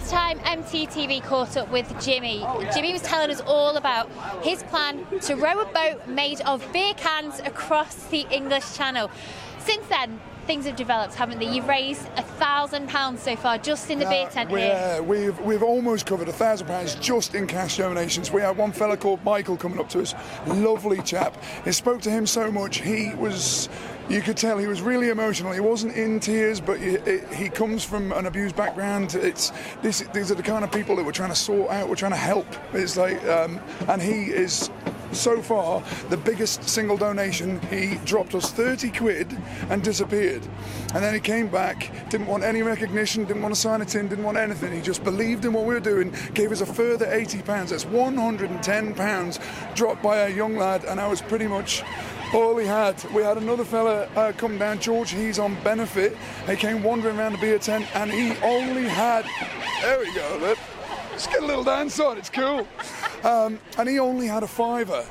last time MTTV caught up with Jimmy, Jimmy was telling us all about his plan to row a boat made of beer cans across the English Channel. Since then, things have developed, haven't they? You've raised £1,000 so far just in the beer tent here. We've almost covered £1,000 just in cash donations. We had one fella called Michael coming up to us, lovely chap. I spoke to him so much, you could tell he was really emotional. He wasn't in tears, but he comes from an abused background. These are the kind of people that we're trying to sort out, we're trying to help. It's like, and he is, so far, the biggest single donation. He dropped us 30 quid and disappeared. And then he came back, didn't want any recognition, didn't want to sign a tin, didn't want anything. He just believed in what we were doing, gave us a further £80. That's £110 dropped by a young lad, and I was pretty much all he had. We had another fella come down, George, he's on benefit. He came wandering around the beer tent and he only had, there we go, look. Just get a little dance on, it's cool. And he only had a £5.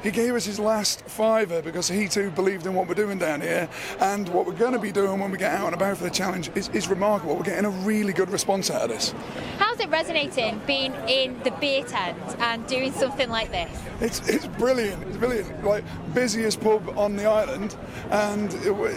He gave us his last £5 because he too believed in what we're doing down here, and what we're going to be doing when we get out and about for the challenge is remarkable. We're getting a really good response out of this. How's it resonating being in the beer tent and doing something like this? It's brilliant. It's brilliant. Like, busiest pub on the island, and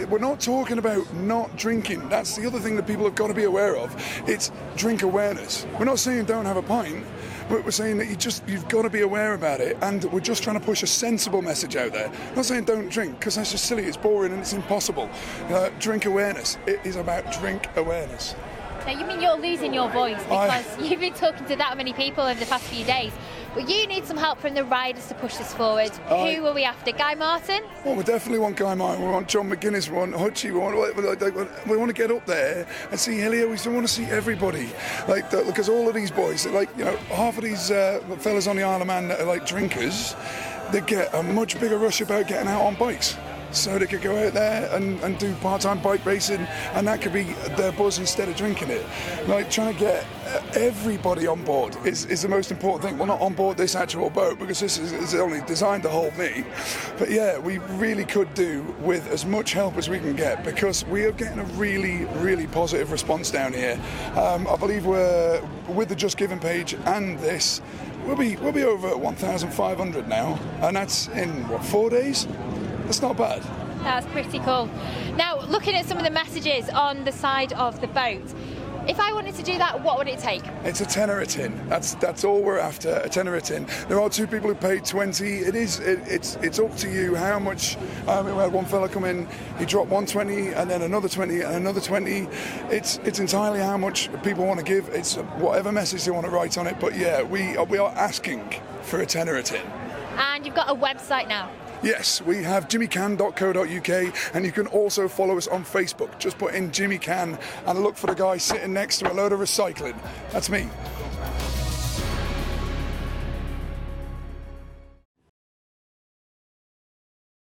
we're not talking about not drinking. That's the other thing that people have got to be aware of. It's drink awareness. We're not saying don't have a pint. But we're saying that you've got to be aware about it, and we're just trying to push a sensible message out there. I'm not saying don't drink, because that's just silly, it's boring and it's impossible. Drink awareness. It is about drink awareness. Now, you mean you're losing your voice because you've been talking to that many people over the past few days, but you need some help from the riders to push this forward. Who are we after? Guy Martin? Well, we definitely want Guy Martin, we want John McGuinness, we want Hutchie, we want to get up there and see Helio. We still want to see everybody, because all of these boys, half of these fellas on the Isle of Man that are like drinkers, they get a much bigger rush about getting out on bikes. So they could go out there and do part-time bike racing, and that could be their buzz instead of drinking it. Like, trying to get everybody on board is the most important thing. Well, not on board this actual boat, because this is only designed to hold me. But yeah, we really could do with as much help as we can get, because we are getting a really, really positive response down here. I believe we're, with the Just Giving page and this, we'll be over 1,500 now, and that's in, 4 days? That's not bad. That's pretty cool. Now, looking at some of the messages on the side of the boat, if I wanted to do that, what would it take? It's a tenner a tin. That's all we're after, a tenner a tin. There are two people who paid 20. It's up to you how much. We had one fella come in, he dropped 120 and then another 20 and another 20. It's entirely how much people want to give. It's whatever message they want to write on it. But yeah, we are asking for a tenner a tin. And you've got a website now. Yes, we have jimmycan.co.uk, and you can also follow us on Facebook. Just put in Jimmy Can and look for the guy sitting next to a load of recycling. That's me.